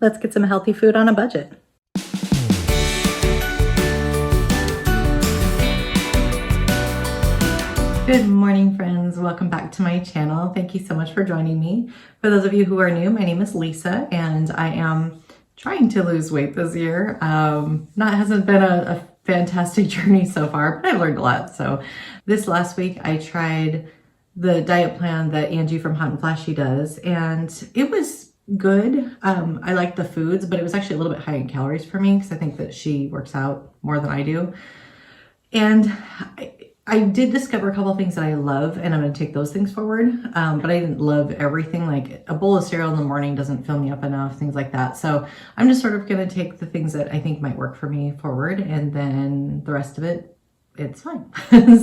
Let's get some healthy food on a budget. Good morning, friends. Welcome back to my channel. Thank you so much for joining me. For those of you who are new, my name is Lisa, and I am trying to lose weight this year. Hasn't been a fantastic journey so far, but I've learned a lot. So this last week, I tried the diet plan that Angie from Hot and Flashy does, and it was good. I liked the foods, but it was actually a little bit high in calories for me because I think that she works out more than I do. And I did discover a couple of things that I love, and I'm going to take those things forward. But I didn't love everything. Like a bowl of cereal in the morning doesn't fill me up enough, things like that. So I'm just sort of going to take the things that I think might work for me forward, and then the rest of it, it's fine.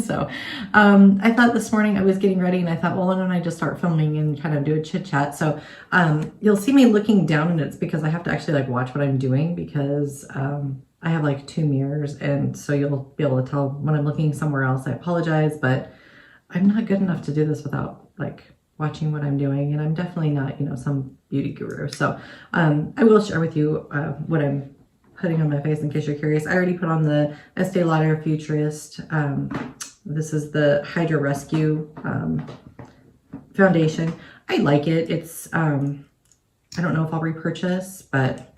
So I thought this morning I was getting ready, and I thought, well, why don't I just start filming and kind of do a chit chat? So you'll see me looking down, and it's because I have to actually like watch what I'm doing, because I have like 2 mirrors, and so you'll be able to tell when I'm looking somewhere else. I apologize, but I'm not good enough to do this without like watching what I'm doing, and I'm definitely not, you know, some beauty guru. So I will share with you what I'm putting on my face in case you're curious. I already put on the Estee Lauder Futurist. This is the Hydra Rescue foundation. I like it. It's I don't know if I'll repurchase, but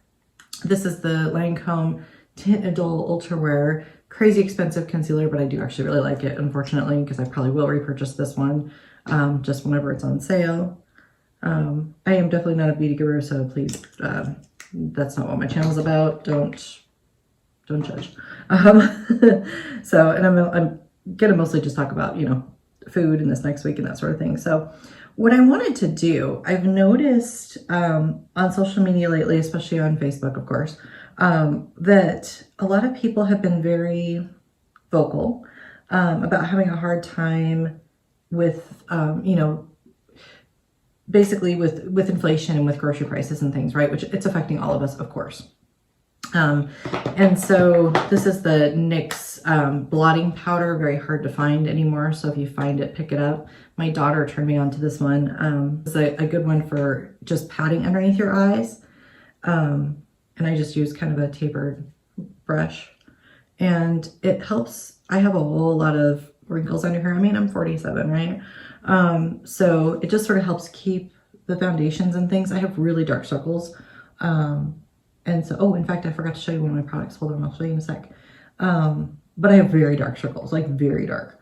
this is the Lancome Tint Idole Ultra Wear. Crazy expensive concealer, but I do actually really like it, unfortunately, because I probably will repurchase this one just whenever it's on sale. I am definitely not a beauty guru, so please, that's not what my channel's about. Don't judge. So, and I'm gonna mostly just talk about, you know, food in this next week and that sort of thing. So what I wanted to do, I've noticed on social media lately, especially on Facebook, of course, that a lot of people have been very vocal about having a hard time with, you know, basically with inflation and with grocery prices and things, right? Which it's affecting all of us, of course. And so this is the Nyx Blotting Powder, very hard to find anymore. So if you find it, pick it up. My daughter turned me on to this one. It's a good one for just patting underneath your eyes. And I just use kind of a tapered brush, and it helps. I have a whole lot of wrinkles under here. I mean, I'm 47, right? So it just sort of helps keep the foundations and things. I have really dark circles. And so, oh, in fact, I forgot to show you one of my products. Hold on, I'll show you in a sec. But I have very dark circles, like very dark,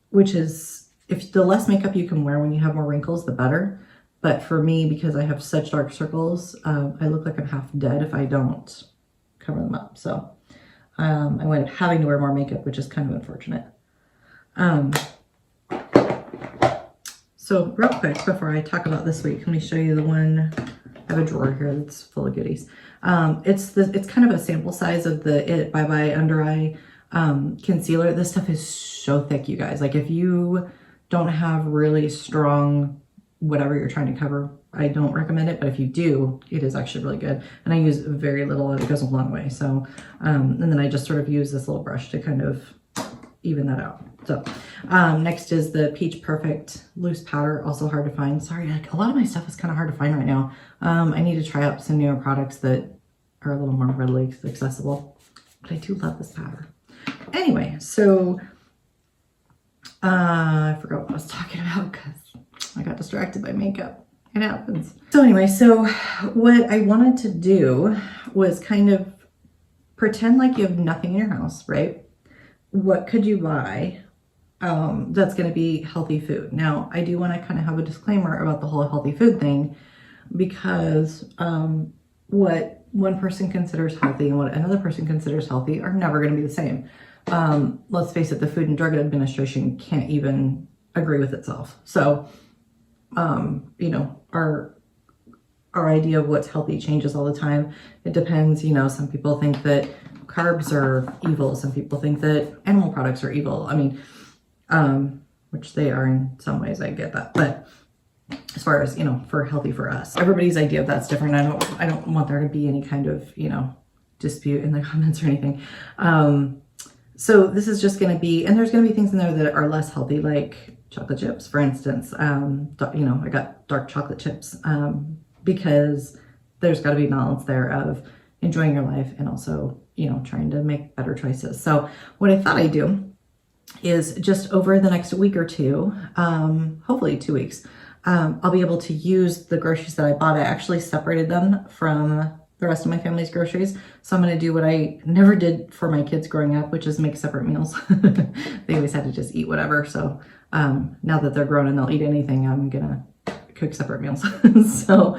which is, if the less makeup you can wear when you have more wrinkles, the better. But for me, because I have such dark circles, I look like I'm half dead if I don't cover them up. So I went having to wear more makeup, which is kind of unfortunate. So real quick, before I talk about this week, let me show you the one. I have a drawer here that's full of goodies. It's kind of a sample size of the It Bye Bye Under Eye concealer. This stuff is so thick, you guys. Like if you don't have really strong whatever you're trying to cover, I don't recommend it, but if you do, it is actually really good. And I use very little, and it goes a long way. So, and then I just sort of use this little brush to kind of even that out. So, next is the Peach Perfect Loose Powder, also hard to find. Sorry, like a lot of my stuff is kind of hard to find right now. I need to try out some newer products that are a little more readily accessible, but I do love this powder. Anyway, so I forgot what I was talking about because I got distracted by makeup. It happens. So anyway, so what I wanted to do was kind of pretend like you have nothing in your house, right? What could you buy that's going to be healthy food? Now, I do want to kind of have a disclaimer about the whole healthy food thing, because what one person considers healthy and what another person considers healthy are never going to be the same. Let's face it, the Food and Drug Administration can't even agree with itself. So you know, our idea of what's healthy changes all the time. It depends, you know, some people think that carbs are evil. Some people think that animal products are evil. I mean, which they are in some ways, I get that. But as far as, you know, for healthy for us, everybody's idea of that's different. I don't want there to be any kind of, you know, dispute in the comments or anything. So this is just going to be, and there's going to be things in there that are less healthy, like chocolate chips, for instance. You know, I got dark chocolate chips because there's got to be balance there of enjoying your life and also, you know, trying to make better choices. So what I thought I'd do is just over the next week or two, hopefully 2 weeks, I'll be able to use the groceries that I bought. I actually separated them from the rest of my family's groceries. So I'm going to do what I never did for my kids growing up, which is make separate meals. They always had to just eat whatever. So now that they're grown and they'll eat anything, I'm going to cook separate meals. So,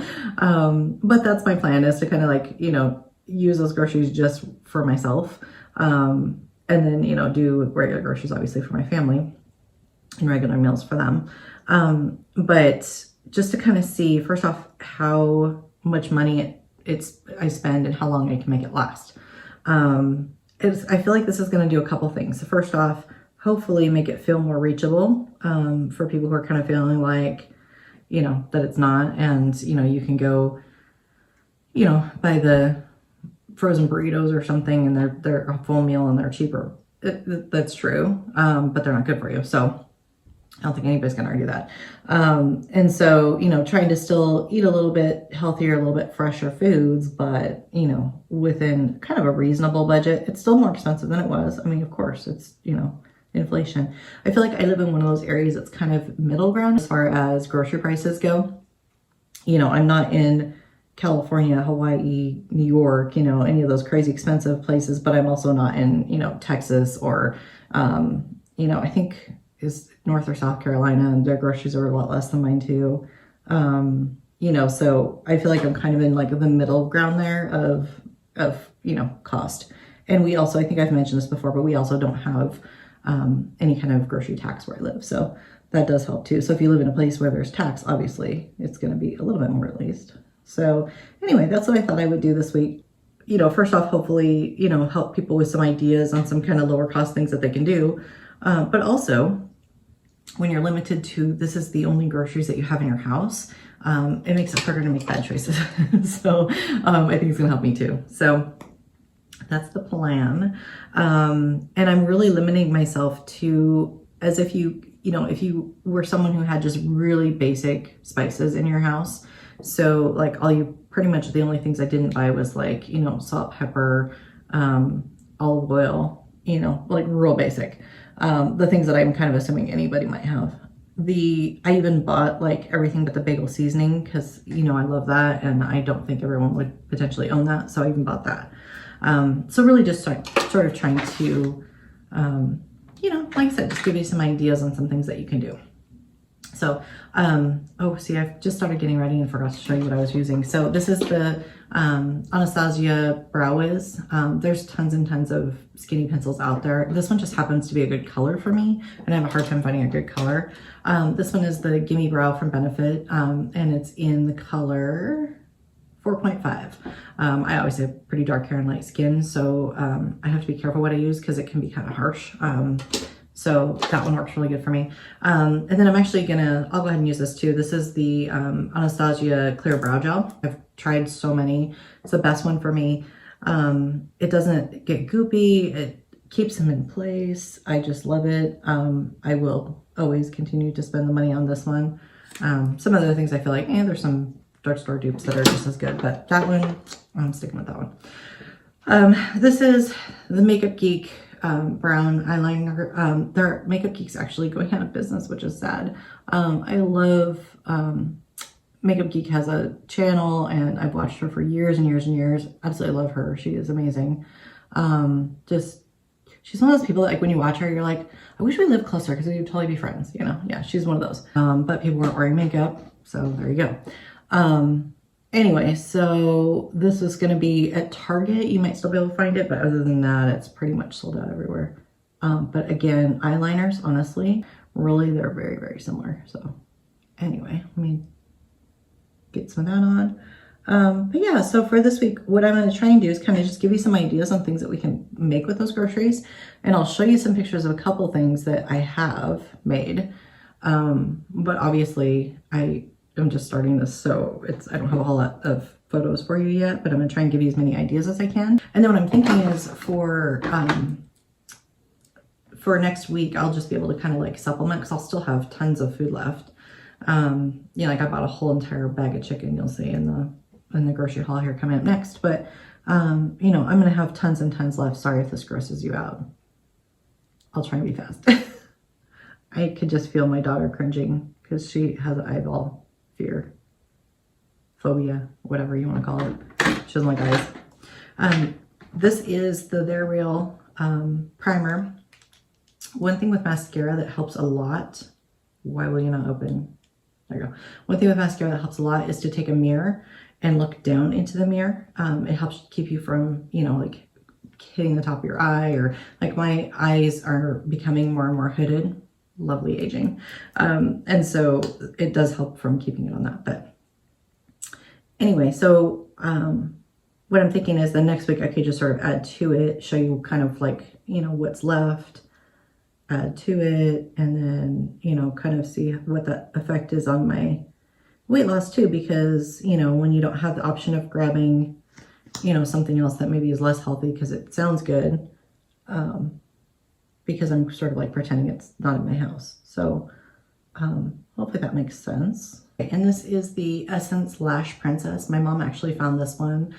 but that's my plan, is to kind of like, you know, use those groceries just for myself. And then, you know, do regular groceries, obviously, for my family and regular meals for them. But just to kind of see, first off, how much money I spend and how long I can make it last. I feel like this is going to do a couple things. So first off, hopefully make it feel more reachable for people who are kind of feeling like, you know, that it's not. And, you know, you can go, you know, buy the frozen burritos or something, and they're a full meal and they're cheaper. That's true, but they're not good for you. So I don't think anybody's going to argue that. And so, you know, trying to still eat a little bit healthier, a little bit fresher foods, but, you know, within kind of a reasonable budget. It's still more expensive than it was. I mean, of course, it's, you know, inflation. I feel like I live in one of those areas that's kind of middle ground as far as grocery prices go. You know, I'm not in California, Hawaii, New York, you know, any of those crazy expensive places, but I'm also not in, you know, Texas or, you know, I think is North or South Carolina, and their groceries are a lot less than mine too. You know, so I feel like I'm kind of in like the middle ground there of, you know, cost. And we also, I think I've mentioned this before, but we also don't have any kind of grocery tax where I live. So that does help too. So if you live in a place where there's tax, obviously it's going to be a little bit more at least. So anyway, that's what I thought I would do this week. You know, first off, hopefully, you know, help people with some ideas on some kind of lower cost things that they can do. But also, when you're limited to this is the only groceries that you have in your house, it makes it harder to make bad choices. So I think it's gonna help me too. So that's the plan. And I'm really limiting myself to, as if you know, if you were someone who had just really basic spices in your house. So like pretty much the only things I didn't buy was like, you know, salt, pepper, olive oil, you know, like real basic. The things that I'm kind of assuming anybody might have. I even bought like everything but the bagel seasoning because, you know, I love that and I don't think everyone would potentially own that. So I even bought that. So really just sort of trying to, you know, like I said, just give you some ideas on some things that you can do. So, oh, see, I've just started getting ready and forgot to show you what I was using. So this is the Anastasia Brow Wiz. There's tons and tons of skinny pencils out there. This one just happens to be a good color for me, and I have a hard time finding a good color. This one is the Gimme Brow from Benefit, and it's in the color 4.5. I always have pretty dark hair and light skin, so I have to be careful what I use because it can be kind of harsh. So that one works really good for me. And then I'm actually I'll go ahead and use this too. This is the Anastasia Clear Brow Gel. I've tried so many. It's the best one for me. It doesn't get goopy. It keeps them in place. I just love it. I will always continue to spend the money on this one. Some other things I feel like, there's some drugstore dupes that are just as good, but that one, I'm sticking with that one. This is the Makeup Geek brown eyeliner. Their Makeup Geek's actually going out of business, which is sad. I love, Makeup Geek has a channel and I've watched her for years and years and years. Absolutely love her. She is amazing. She's one of those people that, like, when you watch her, you're like, I wish we lived closer because we would totally be friends, you know? Yeah, she's one of those. But people weren't wearing makeup, so there you go. Anyway, so this is going to be at Target. You might still be able to find it, but other than that, it's pretty much sold out everywhere. But again, eyeliners, honestly, really, they're very, very similar. So anyway, let me get some of that on. But yeah, so for this week, what I'm going to try and do is kind of just give you some ideas on things that we can make with those groceries. And I'll show you some pictures of a couple things that I have made. But obviously, I'm just starting this, so I don't have a whole lot of photos for you yet, but I'm gonna try and give you as many ideas as I can. And then what I'm thinking is for next week, I'll just be able to kind of like supplement because I'll still have tons of food left. You know, like I bought a whole entire bag of chicken, you'll see in in the grocery haul here coming up next. But, you know, I'm going to have tons and tons left. Sorry if this grosses you out. I'll try and be fast. I could just feel my daughter cringing because she has eyeball fear, phobia, whatever you want to call it. She doesn't like eyes. This is the They're Real primer. One thing with mascara that helps a lot. Why will you not open? There you go. One thing with mascara that helps a lot is to take a mirror and look down into the mirror. It helps keep you from, you know, like hitting the top of your eye, or like my eyes are becoming more and more hooded. Lovely aging. And so it does help from keeping it on that. But anyway, so what I'm thinking is the next week I could just sort of add to it, show you kind of like, you know, what's left, add to it, and then, you know, kind of see what the effect is on my weight loss too, because, you know, when you don't have the option of grabbing, you know, something else that maybe is less healthy because it sounds good, because I'm sort of like pretending it's not in my house. So hopefully that makes sense. And this is the Essence Lash Princess. My mom actually found this one.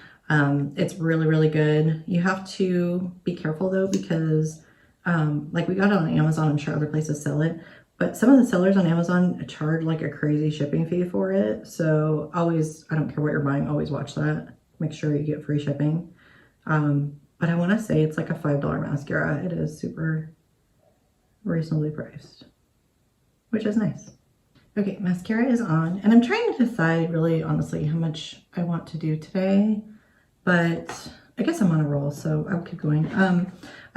It's really, really good. You have to be careful though, because like we got it on Amazon. I'm sure other places sell it, but some of the sellers on Amazon charge like a crazy shipping fee for it. So always, I don't care what you're buying, always watch that. Make sure you get free shipping. But I want to say it's like a $5 mascara. It is super reasonably priced, which is nice. Okay, mascara is on, and I'm trying to decide really honestly how much I want to do today, but I guess I'm on a roll, so I'll keep going.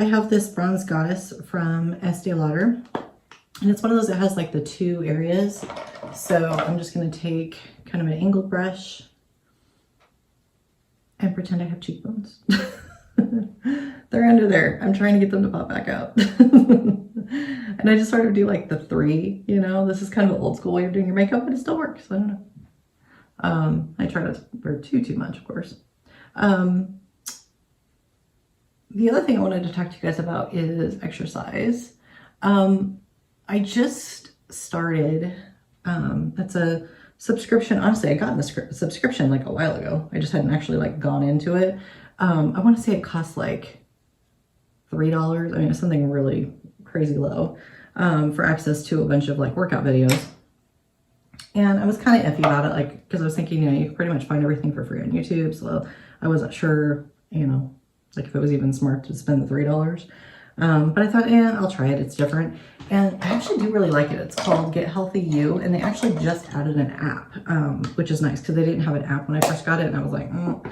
I have this Bronze Goddess from Estee Lauder, and it's one of those that has like the two areas. So I'm just going to take kind of an angled brush and pretend I have cheekbones. They're under there. I'm trying to get them to pop back out. And I just sort of do like the three, you know, this is kind of an old school way of doing your makeup, but it still works. I don't know. I try not to wear too much, of course. The other thing I wanted to talk to you guys about is exercise. I just started, that's a subscription. Honestly, I got in the subscription like a while ago. I just hadn't actually like gone into it. I want to say it costs like $3. I mean, it's something really crazy low, for access to a bunch of like workout videos. And I was kind of iffy about it, like, because I was thinking, you know, you can pretty much find everything for free on YouTube. So I wasn't sure, you know, like if it was even smart to spend the $3. But I thought, I'll try it. It's different. And I actually do really like it. It's called Get Healthy You. And they actually just added an app, which is nice because they didn't have an app when I first got it. And I was like, oh,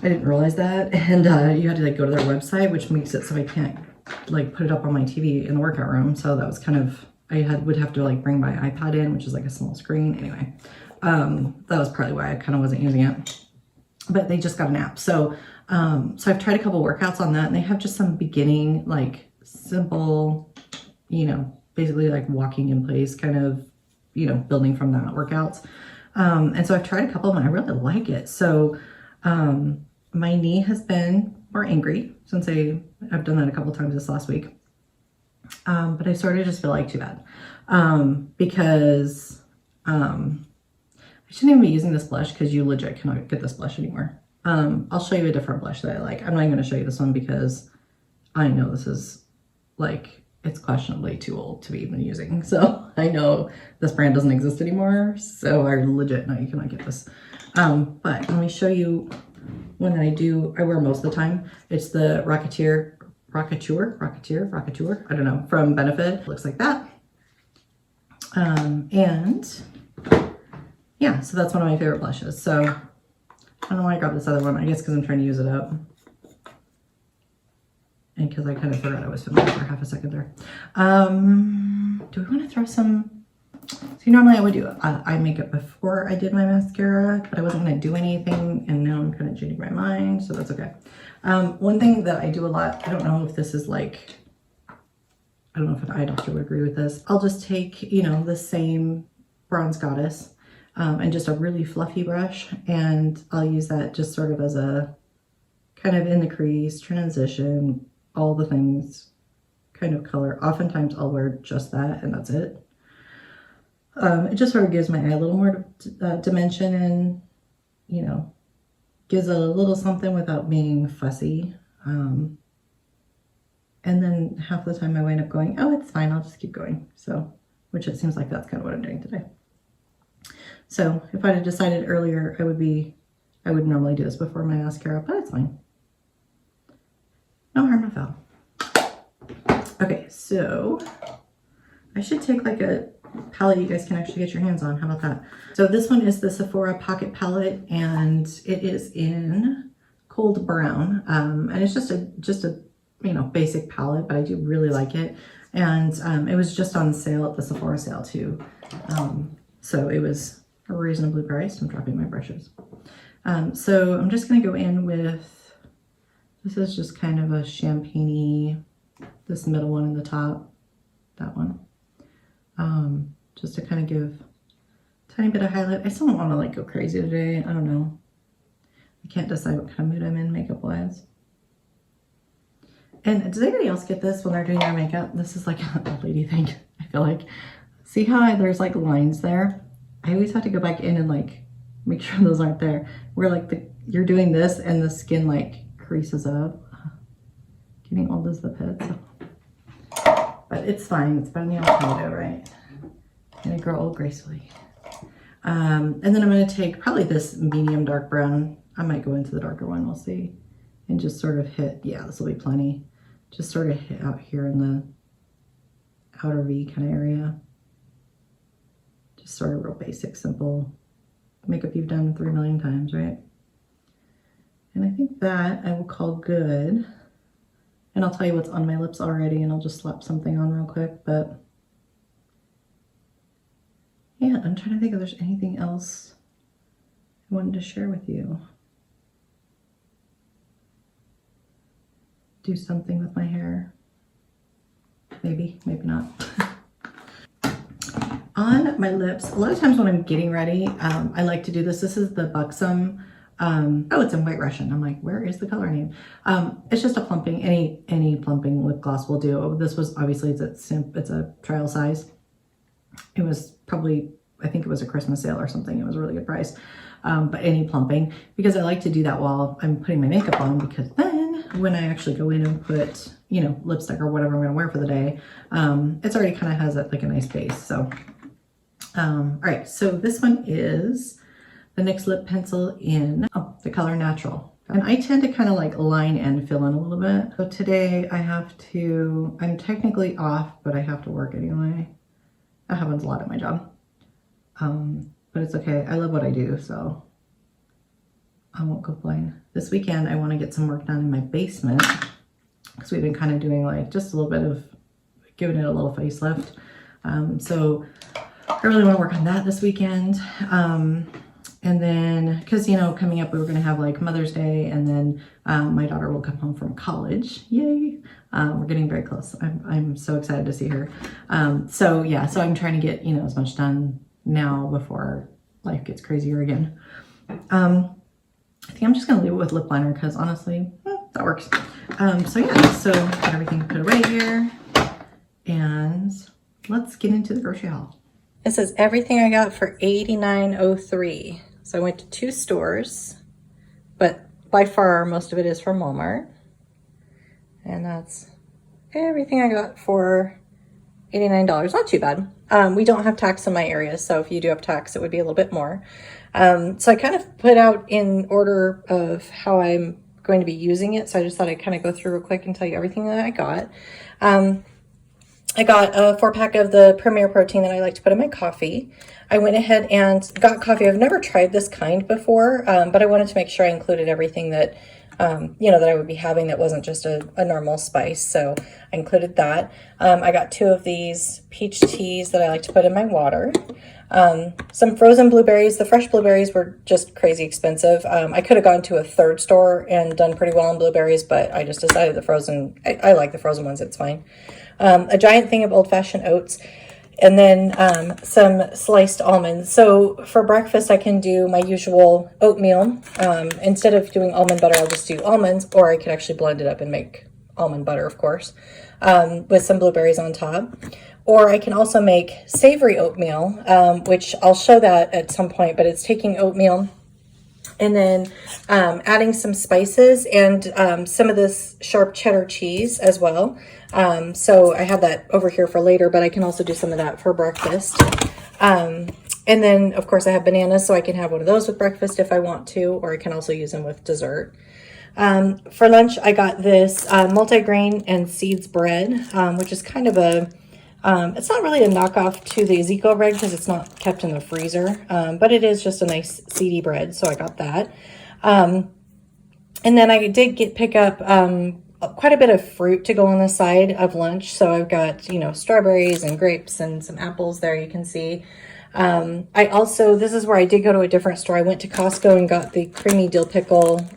I didn't realize that. And you had to like go to their website, which makes it so I can't like put it up on my TV in the workout room. So that was kind of, would have to like bring my iPad in, which is like a small screen. Anyway, that was probably why I kind of wasn't using it. But they just got an app. So I've tried a couple workouts on that, and they have just some beginning, like simple, you know, basically like walking in place kind of, you know, building from that workouts. And so I've tried a couple and I really like it. So my knee has been more angry since I've done that a couple times this last week. But I sort of just feel like too bad, because I shouldn't even be using this blush because you legit cannot get this blush anymore. I'll show you a different blush that I like. I'm not even going to show you this one because I know this is like, it's questionably too old to be even using. So I know this brand doesn't exist anymore. So I legit know you cannot get this. But let me show you one that I wear most of the time. It's the Rocketeer, I don't know, from Benefit. It looks like that. And yeah, so that's one of my favorite blushes. So I don't know why I grabbed this other one. I guess because I'm trying to use it up. And because I kind of forgot I was filming for half a second there. Do we want to throw some... See, normally I would do eye makeup before I did my mascara, but I wasn't going to do anything, and now I'm kind of changing my mind, so that's okay. One thing that I do a lot, I don't know if this is like... I don't know if an eye doctor would agree with this. I'll just take, you know, the same Bronze Goddess, and just a really fluffy brush, and I'll use that just sort of as a kind of in the crease, transition, all the things kind of color. Oftentimes I'll wear just that and that's it. It just sort of gives my eye a little more dimension and you know, gives a little something without being fussy. And then half the time I wind up going, oh, it's fine, I'll just keep going. So, which it seems like that's kind of what I'm doing today. So if I'd have decided earlier, I would normally do this before my mascara, but it's fine. No harm, no foul. Okay, so I should take like a palette you guys can actually get your hands on. How about that? So this one is the Sephora Pocket Palette, and it is in Cold Brown. And it's just a you know, basic palette, but I do really like it. And it was just on sale at the Sephora sale too. So it was reasonably priced. I'm dropping my brushes. So I'm just gonna go in with, this is just kind of a champagne-y, this middle one in the top, that one. Just to kind of give a tiny bit of highlight. I still don't want to like go crazy today. I don't know. I can't decide what kind of mood I'm in makeup wise. And does anybody else get this when they're doing their makeup? This is like a lady thing, I feel like. See how there's like lines there? I always have to go back in and like make sure those aren't there. Where like you're doing this and the skin like creases up. Getting old as the pits. But it's fine. It's better than the alternative, right? Gonna grow old gracefully. And then I'm gonna take probably this medium dark brown. I might go into the darker one, we'll see. And just sort of hit, yeah, this will be plenty. Just sort of hit out here in the outer V kind of area. Just sort of real basic, simple makeup you've done 3 million times, right? And I think that I will call good. And I'll tell you what's on my lips already, and I'll just slap something on real quick, but yeah, I'm trying to think if there's anything else I wanted to share with you. Do something with my hair. Maybe, maybe not. On my lips, a lot of times when I'm getting ready, I like to do this. This is the Buxom. Oh, it's in White Russian. I'm like, where is the color name? It's just a plumping, any plumping lip gloss will do. This was obviously, it's a trial size. It was probably, I think it was a Christmas sale or something. It was a really good price. But any plumping, because I like to do that while I'm putting my makeup on, because then when I actually go in and put, you know, lipstick or whatever I'm going to wear for the day, it's already kind of has like a nice base. So, all right. So this one is the Nyx Lip Pencil in the color Natural. And I tend to kind of like line and fill in a little bit. So today I have to, I'm technically off, but I have to work anyway. That happens a lot at my job. But it's okay. I love what I do, so I won't complain. This weekend, I want to get some work done in my basement because we've been kind of doing like just a little bit of giving it a little facelift. So I really want to work on that this weekend. And then, because, you know, coming up, we were going to have like Mother's Day, and then my daughter will come home from college. Yay. We're getting very close. I'm so excited to see her. So yeah, so I'm trying to get, you know, as much done now before life gets crazier again. I think I'm just going to leave it with lip liner because honestly, that works. So yeah, so got everything put away here, and let's get into the grocery haul. This is everything I got for $89.03. So I went to 2 stores, but by far most of it is from Walmart. And that's everything I got for $89. Not too bad. We don't have tax in my area, so if you do have tax, it would be a little bit more. So I kind of put out in order of how I'm going to be using it. So I just thought I'd kind of go through real quick and tell you everything that I got. I got a 4-pack of the Premier Protein that I like to put in my coffee. I went ahead and got coffee. I've never tried this kind before, but I wanted to make sure I included everything that, you know, that I would be having that wasn't just a normal spice. So I included that. I got 2 of these peach teas that I like to put in my water. Some frozen blueberries. The fresh blueberries were just crazy expensive. I could have gone to a third store and done pretty well on blueberries, but I just decided the frozen, I like the frozen ones. It's fine. A giant thing of old-fashioned oats, and then some sliced almonds. So for breakfast, I can do my usual oatmeal. Instead of doing almond butter, I'll just do almonds, or I could actually blend it up and make almond butter, of course, with some blueberries on top. Or I can also make savory oatmeal, which I'll show that at some point, but it's taking oatmeal And then adding some spices and some of this sharp cheddar cheese as well. So I have that over here for later, but I can also do some of that for breakfast. And then, of course, I have bananas, so I can have one of those with breakfast if I want to, or I can also use them with dessert. For lunch, I got this multigrain and seeds bread, which is kind of a, it's not really a knockoff to the Ezekiel bread because it's not kept in the freezer, but it is just a nice seedy bread, so I got that. And then I did pick up quite a bit of fruit to go on the side of lunch. So I've got, you know, strawberries and grapes and some apples there, you can see. I also, this is where I did go to a different store. I went to Costco and got the creamy dill pickle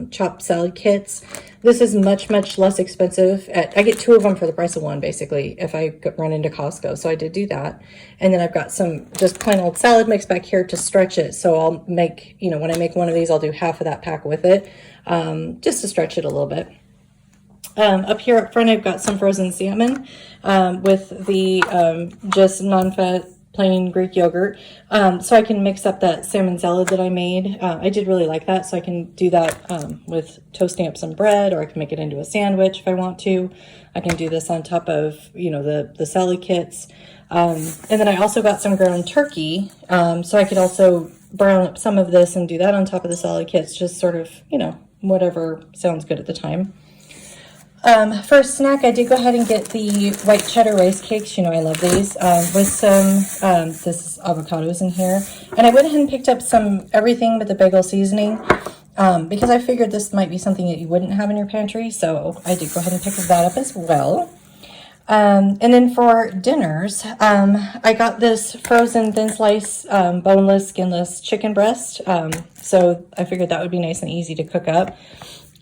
chopped salad kits. This is much, much less expensive. I get 2 of them for the price of 1, basically, if I run into Costco. So I did do that. And then I've got some just plain old salad mix back here to stretch it. So I'll make, you know, when I make one of these, I'll do half of that pack with it, just to stretch it a little bit. Up here up front, I've got some frozen salmon with the just non-fat plain Greek yogurt, so I can mix up that salmon salad that I made. I did really like that, so I can do that with toasting up some bread, or I can make it into a sandwich if I want to. I can do this on top of, you know, the salad kits. And then I also got some ground turkey, so I could also brown up some of this and do that on top of the salad kits, just sort of, you know, whatever sounds good at the time. For a snack, I did go ahead and get the white cheddar rice cakes. You know, I love these, with some, this is avocados in here. And I went ahead and picked up some everything but the bagel seasoning, because I figured this might be something that you wouldn't have in your pantry. So I did go ahead and pick that up as well. And then for dinners, I got this frozen thin slice, boneless, skinless chicken breast. So I figured that would be nice and easy to cook up.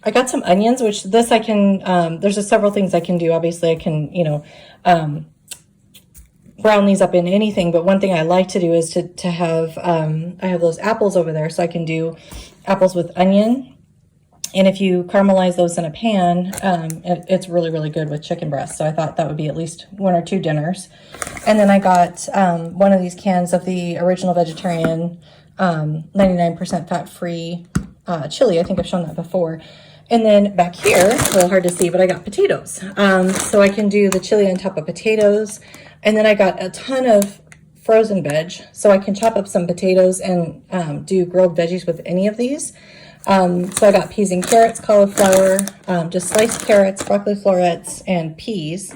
I got some onions, which this I can, there's several things I can do. Obviously I can, you know, brown these up in anything, but one thing I like to do is to have, I have those apples over there, so I can do apples with onion. And if you caramelize those in a pan, it's really, really good with chicken breast. So I thought that would be at least 1 or 2 dinners. And then I got one of these cans of the original vegetarian, 99% fat-free chili. I think I've shown that before. And then back here, a little hard to see, but I got potatoes. So I can do the chili on top of potatoes. And then I got a ton of frozen veg, so I can chop up some potatoes and do grilled veggies with any of these. So I got peas and carrots, cauliflower, just sliced carrots, broccoli florets, and peas.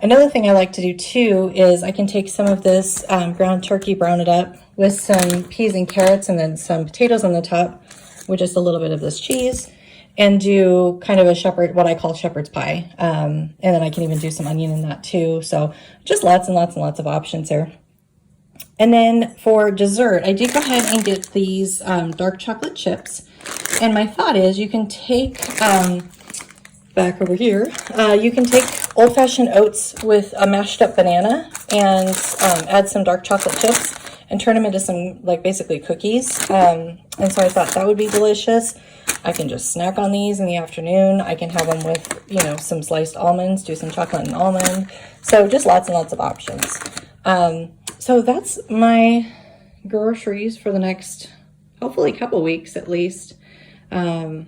Another thing I like to do too is I can take some of this ground turkey, brown it up with some peas and carrots, and then some potatoes on the top with just a little bit of this cheese, and do kind of a what I call shepherd's pie. And then I can even do some onion in that too. So just lots and lots and lots of options here. And then for dessert, I did go ahead and get these dark chocolate chips. And my thought is you can take, back over here, you can take old-fashioned oats with a mashed up banana and add some dark chocolate chips and turn them into some, like, basically cookies. And so I thought that would be delicious. I can just snack on these in the afternoon. I can have them with, you know, some sliced almonds, do some chocolate and almond. So just lots and lots of options. So that's my groceries for the next, hopefully, couple weeks at least. You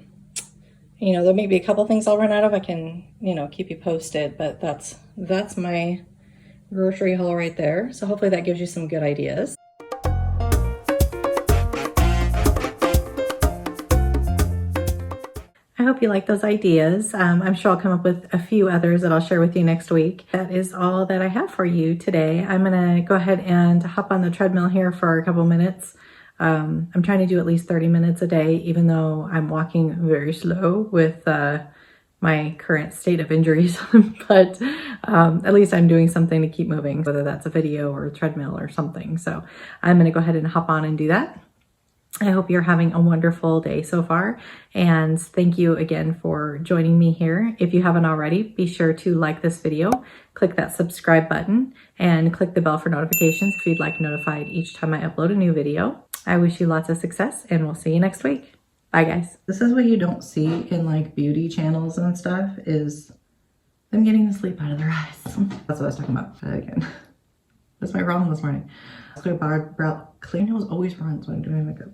know, there may be a couple things I'll run out of. I can, you know, keep you posted, but that's my grocery haul right there. So hopefully that gives you some good ideas. I hope you like those ideas. I'm sure I'll come up with a few others that I'll share with you next week. That is all that I have for you today. I'm gonna go ahead and hop on the treadmill here for a couple minutes. I'm trying to do at least 30 minutes a day, even though I'm walking very slow with my current state of injuries, but at least I'm doing something to keep moving, whether that's a video or a treadmill or something. So I'm gonna go ahead and hop on and do that. I hope you're having a wonderful day so far, and thank you again for joining me here. If you haven't already, be sure to like this video, click that subscribe button, and click the bell for notifications if you'd like notified each time I upload a new video. I wish you lots of success, and we'll see you next week. Bye, guys. This is what you don't see in, like, beauty channels and stuff, is them getting the sleep out of their eyes. That's what I was talking about again. That's my problem this morning. Clear nails always runs when I'm doing makeup.